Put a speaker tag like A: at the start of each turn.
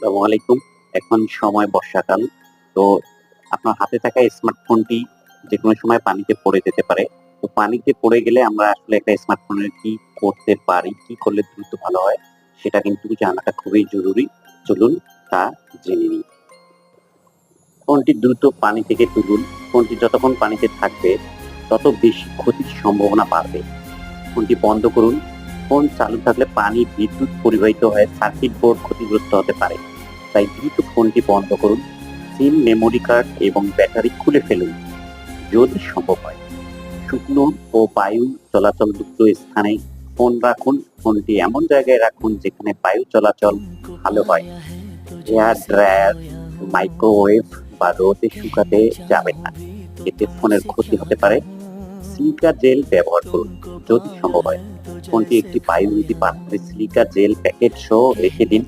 A: আসসালামু আলাইকুম। এখন সময় বর্ষাকাল। তো আপনার হাতে থাকা স্মার্টফোনটি যেকোনো সময় পানিতে পড়ে যেতে পারে। তো পানিতে পড়ে গেলে আমরা আসলে একটা স্মার্টফোনের কি করতে পারি, কি করলে দ্রুত ভালো হয় সেটা কিন্তু জানাটা খুবই জরুরি। চলুন তা জেনে নিই। ফোনটি দ্রুত পানি থেকে তুলুন। ফোনটি যতক্ষণ পানিতে থাকবে তত বেশি ক্ষতির সম্ভাবনা বাড়বে। ফোনটি বন্ধ করুন। ফোন চালু থাকলে পানি, বিদ্যুৎ পরিবাহিত হয়ে সার্কিট বোর্ড ক্ষতিগ্রস্ত হতে পারে। তাই দ্রুত ফোনটি বন্ধ করুন। সিম, মেমোরি কার্ড এবং ব্যাটারি খুলে ফেলুন যদি সম্ভব হয়। শুকনো ও বায়ু চলাচলযুক্ত স্থানে ফোন রাখুন। ফোনটি এমন জায়গায় রাখুন যেখানে বায়ু চলাচল ভালো হয়। এয়ার ড্রায়ার, মাইক্রোওয়েভ বা রোদে শুকাতে যাবেন না, এতে ফোনের ক্ষতি হতে পারে। সিলিকা জেল ব্যবহার করুন যদি সম্ভব হয়। ফোনটি একটি বায়ুরোধী পাত্রে সিলিকা জেল প্যাকেট সহ রেখে দিন।